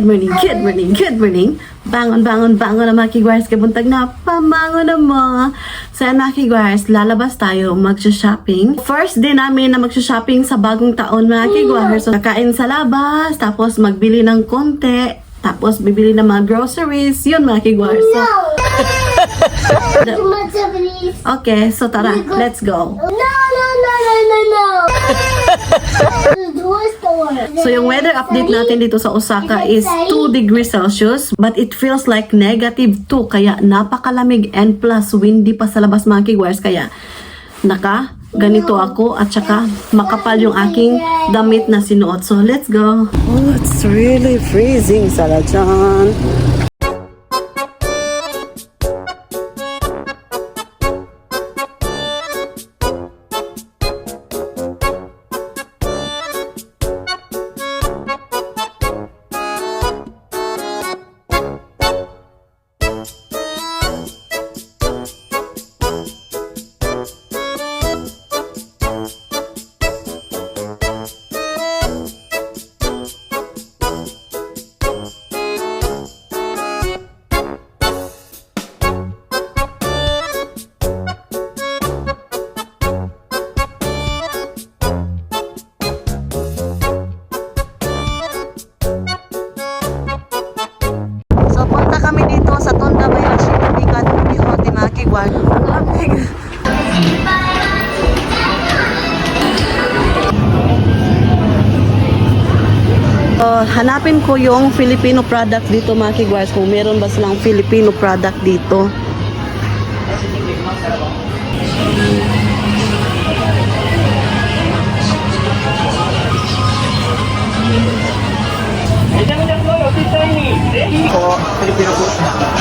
Good morning, good morning, good morning. Bangon, bangon, bangon na mga kigwars. Kabuntag na, pamangon na mo. So yan mga kigwars, lalabas tayo mag-shopping. First day namin na mag-shopping sa bagong taon mga kigwars. So kakain sa labas, tapos magbili ng konti, tapos bibili ng mga groceries. Yun mga kigwars. So, okay, so tara, let's go. No. So yung weather update natin dito sa Osaka is 2 degrees Celsius, but it feels like -2, kaya napakalamig and plus windy pa sa labas mga kigwars, kaya ganito ako at saka makapal yung aking damit na sinuot. So let's go. Oh, it's really freezing Salajan. Kami dito sa Tonda Bayashi, Bikan, Bihote, mga kigwar. Ang lamig. Hanapin ko yung Filipino product dito mga kigwars, kung meron ba silang Filipino product dito.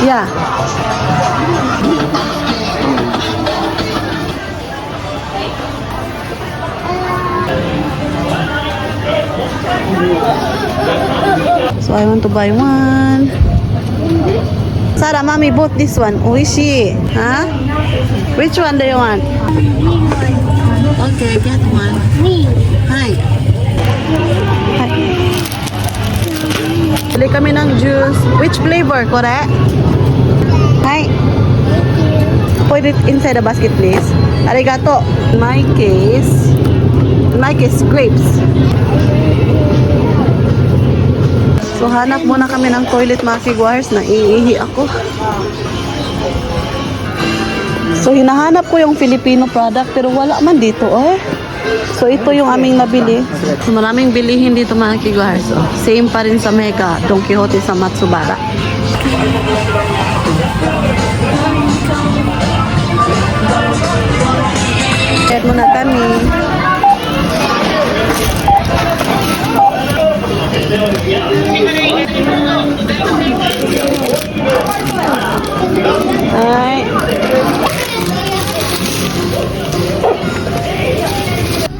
Yeah. So I want to buy one. Sarah, mommy bought this one. Oishi. Huh? Which one do you want? Okay, get one. Hi. Hi. Bili kami ng juice. Which flavor, correct? Hi. Put it inside the basket, please. Arigato. In my case, grapes. So, hanap muna kami ng toilet mga kigwars. Naiihi ako. So, hinahanap ko yung Filipino product pero wala man dito, eh. So, ito yung aming nabili. So, maraming bilihin dito mga kigwars. So, same pa rin sa Mega, Don Quijote sa Matsubara. Share muna kami. Hi.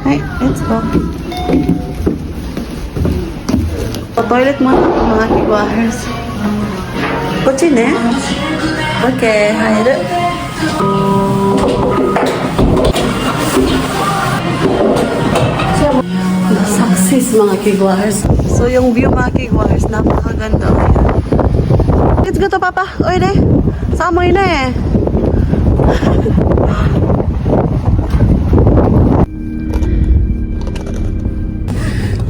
Hi, let's go. Toilet muna ako mga kigwars. Kuchin eh? Okay, hayır. Saksis mga kigwars. So yung view mga kigwars, napakaganda. Let's go to papa. Oy de. Samoy na eh.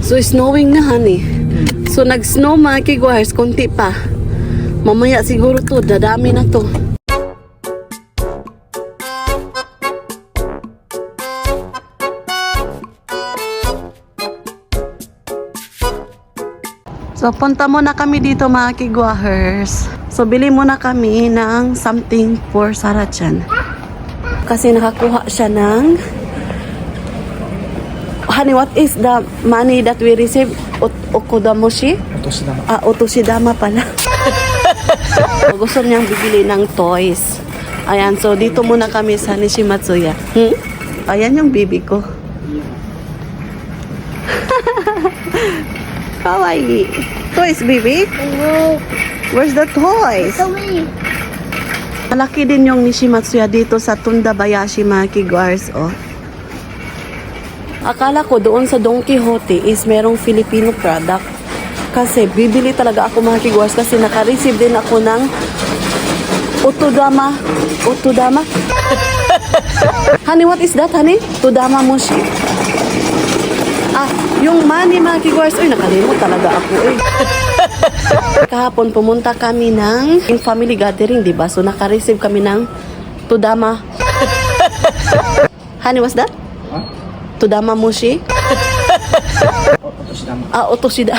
So, snowing na, honey. So, nag-snow mga kigwars, konti pa. Mamaya siguro to, dadami na to. So, punta muna kami dito mga kigwars. So, bili muna kami ng something for Sarah-chan. Kasi nakakuha siya ng... Honey, what is the money that we receive? Okudamoshi? Otoshidama. Otoshidama pala. Gusto niyang bibili ng toys. Ayan, so dito muna kami sa Nishimatsuya. Ayan yung baby ko. Kawaii. Toys, baby? Where's the toys? Malaki din yung Nishimatsuya dito sa Tonda Bayashi mga kigwars, oh. Akala ko doon sa Don Quijote is merong Filipino product. Kasi bibili talaga ako mga kigwars kasi naka-receive din ako ng Otodama. Otodama? Honey, what is that, honey? Todama mochi? Ah, yung money mga kigwars. Uy, nakalimot talaga ako eh. Kahapon pumunta kami ng family gathering, di ba? So naka-receive kami ng Todama. Honey, what's that? Todama mochi? Ah, otoshida.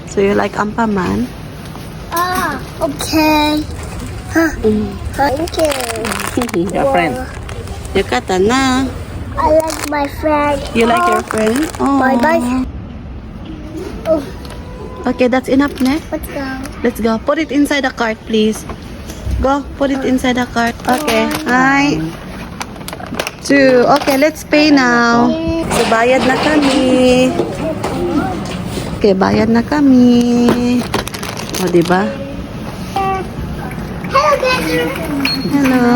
So you like ampaman? Ah, okay. Thank you. Your friend. Yukata na. I like my friend. You like your friend? Oh. Bye bye. Oh, Okay, that's enough, ne? let's go. Let's go. Put it inside the cart, please. Go. Put it inside the cart. Okay. Hi. 2. Okay, let's pay now. So, bayad na kami. Okay, bayad na kami. O, diba? Hello, guys. Hello.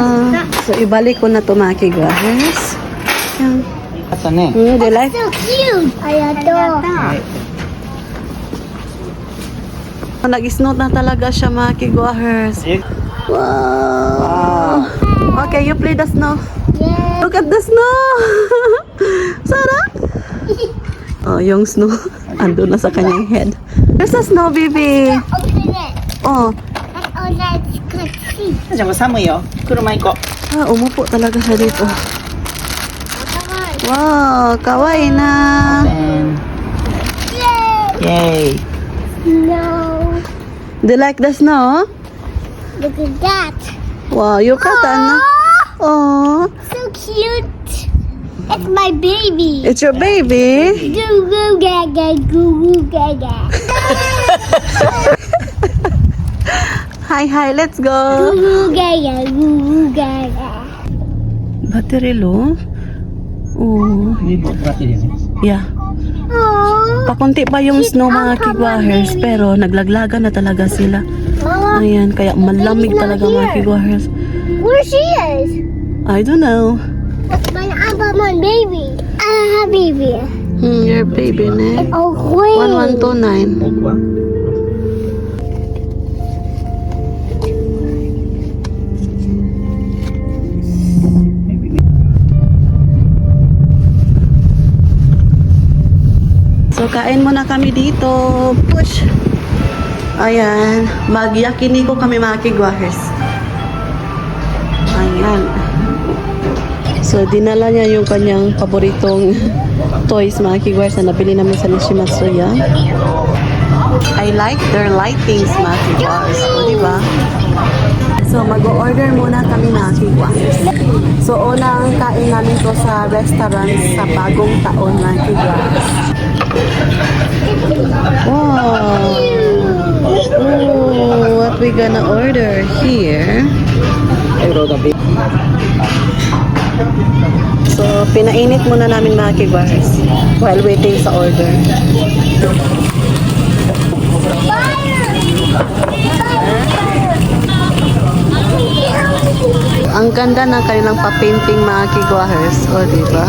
So, ibalik ko na to mga kigwahers. Yan. Asa ne? Do you like? So cute. Ayato. Nag-snow na talaga siya mga kigwahers. Wow. Okay, you play the snow. Yeah. Look at the snow. Sarah. Oh, yung snow. Ando na sa kanyang head. There's a snow, baby. Open it. Oh. Oh, let's go see. じゃあ寒いよ。車行こ Ah, umupo talaga siya dito. Come on. Wow, kawaii na. う。イェーイ。 No. Do you like the snow? Look at that. Wow, yukata na. Oh, So cute. It's my baby. it's your baby. Goo goo gaga goo goo gaga. Hi, let's Goo go. goo gaga goo goo gaga. Battery low. Oh, yeah. Oh. Pakunti pa yung snow mga kigwahers, pero naglaglaga na talaga sila. Mama, Ayan, kaya malamig talaga mga kigwahers. where she is? I don't know. That's my Abamon baby. Baby. Your baby, ne? Oh, wait. 1129. So, kain muna kami dito. Push! Ayan. Mag-yakiniko kami mga kigwahers. Ayan. So, dinala niya yung kanyang paboritong toys mga kigwahers na nabili namin sa Nishimatsuya. I like their lightings mga kigwahers. O, diba? So, mag-order muna kami mga kigwahers. So, unang kain namin to sa restaurant sa bagong taon mga kigwahers. Wow! Oh, what we gonna order here? So, pinainit muna namin mga kigwahers while waiting sa order. Ang ganda ng kanilang pa-painting mga kigwahers. O, diba?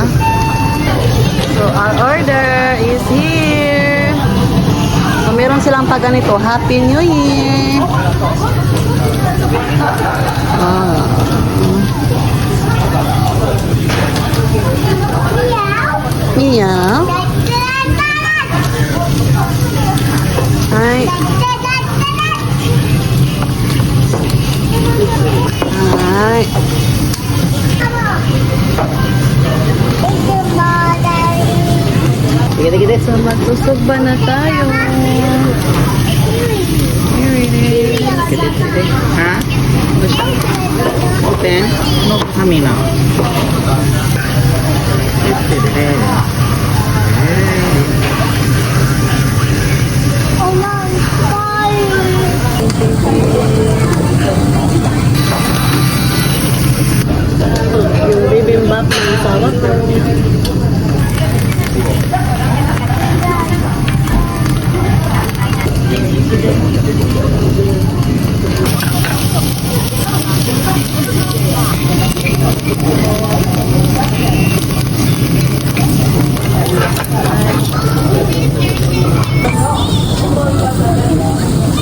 So, our order is here. So, meron silang pa ganito. Happy New Year! Ah. Meow. Hi. Hi. Sige. So, magsusugba na tayo. Here it is. Ha? Open? No, kami na. Oh no, sorry. Yung bibimbap ng asawa ko.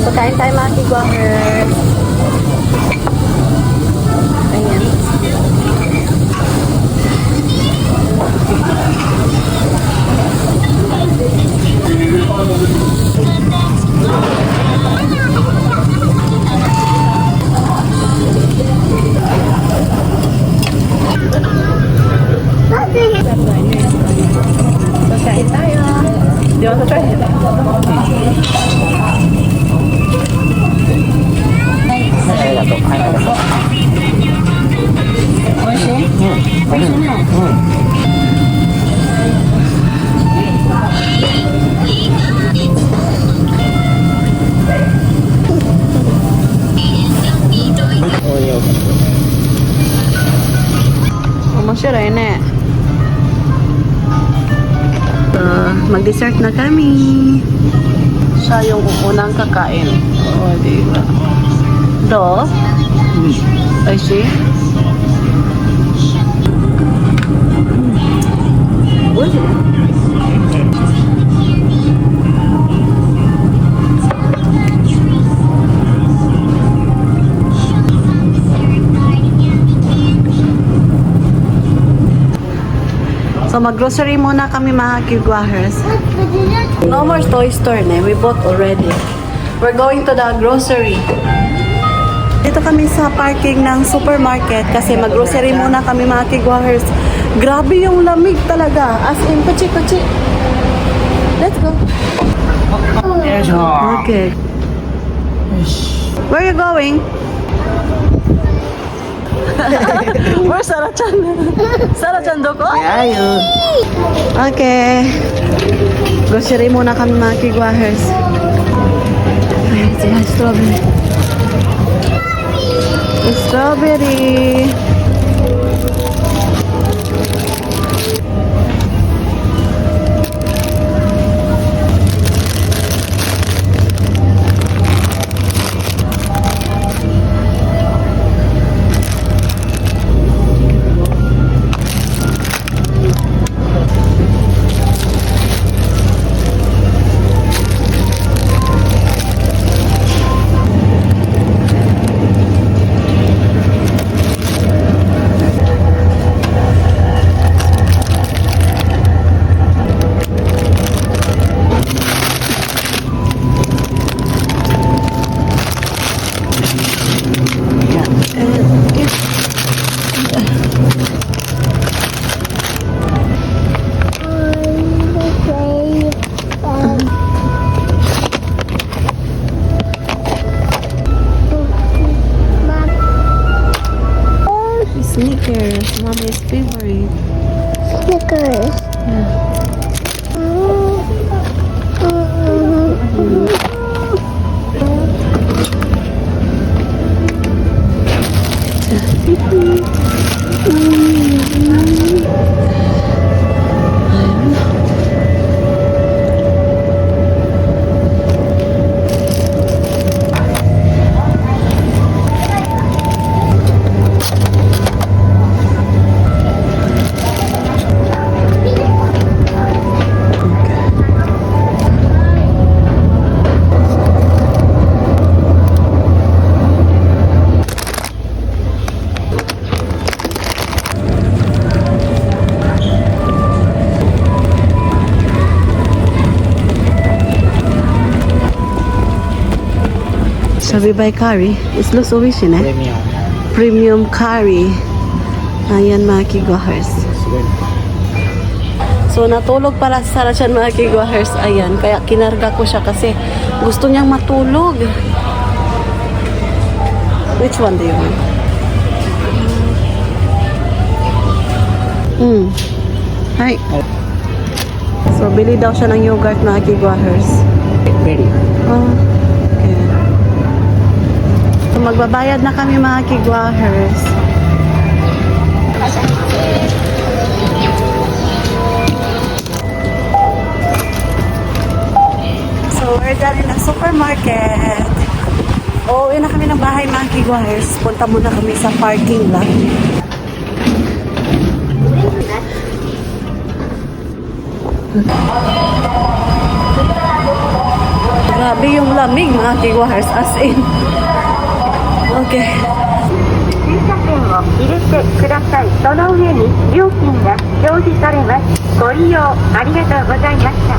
Pagkain tayo mga kigwahers. Ayan. Pagkain tayo. Di ba try? Masya rin eh. Mag-dessert na kami. Siya yung unang kakain. Oh, di ba? Do? I see. What? So mag-grocery muna kami mga kigwahers. No more toy store na. We bought already. We're going to the grocery. Dito kami sa parking ng supermarket kasi mag-grocery muna kami mga kigwahers. Grabe yung lamig talaga. As in, kuchi-kuchi. Let's go. Okay. Where are you going? Where's Sarah-chan? Sarah-chan doko? Ayo. Okay. Grocery muna kami mga kigwahers. Ayan, strawberry. Strawberry. Snickers, mommy's favorite. Snickers. Shall we buy curry? It's looks ovishin eh. Premium. Premium curry. Ayan mga kigwahers. So natulog para sa Sarah-chan mga kigwahers. Ayan, kaya kinarga ko siya kasi gusto niyang matulog. Which one do you want? Hi. So bili daw siya ng yogurt mga kigwahers. Very. Oh, okay. So magbabayad na kami mga kigwahers. So we're done in the supermarket. Uwi na kami ng bahay mga kigwahers. Punta muna kami sa parking lot. Grabe yung lamig mga kigwars, as in. Okay. 駐車券を入れてください。その上に料金が表示されます。ご利用ありがとうございました。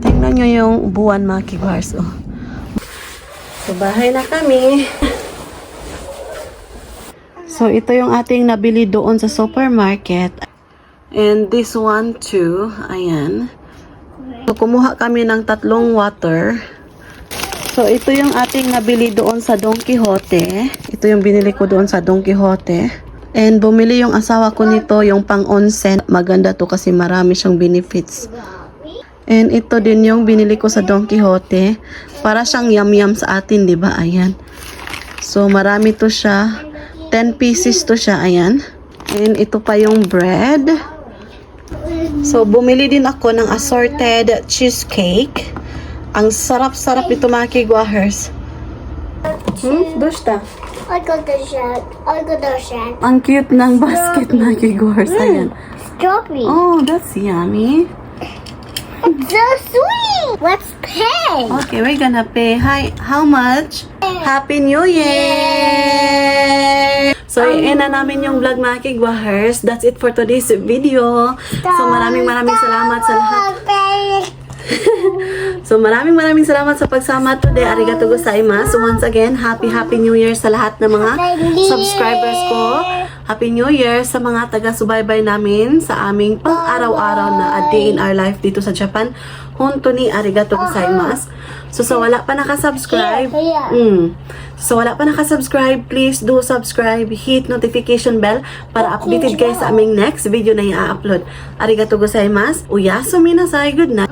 Tingnan nyo yung buwan mga kigwars. Oh. So, bahay na kami. So, ito yung ating nabili doon sa supermarket. And this one too. Ayan. So, kumuha kami ng 3 water. So, ito yung ating nabili doon sa Don Quijote. Ito yung binili ko doon sa Don Quijote. And bumili yung asawa ko nito, yung pang onsen. Maganda to kasi marami siyang benefits. And ito din yung binili ko sa Don Quijote. Para siyang yum-yum sa atin, di ba? Ayan. So, marami to siya. 10 pieces to siya. Ayan. And ito pa yung bread. So, bumili din ako ng assorted cheesecake. Ang sarap-sarap nito mga kigwahers. Basta. I got the shirt. I got the shirt. Ang cute ng basket mga kigwahers. Ayan. Strawberry. Oh, that's yummy. It's so sweet. Let's pay. Okay, we're gonna pay. Hi, how much? Happy New Year! So, i-end na namin yung vlog mga kigwahers. That's it for today's video. So, maraming salamat sa lahat. So, maraming salamat sa pagsama today. Arigato gozaimasu. Once again, happy New Year sa lahat ng mga subscribers ko. Happy New Year sa mga taga-subaybay namin sa aming pang-araw-araw na a day in our life dito sa Japan. Honto ni arigato gozaimasu. So, sa wala pa nakasubscribe, please do subscribe, hit notification bell para updated kayo sa aming next video na i-upload. Arigato gozaimasu. Uyasumi nasai. Good night.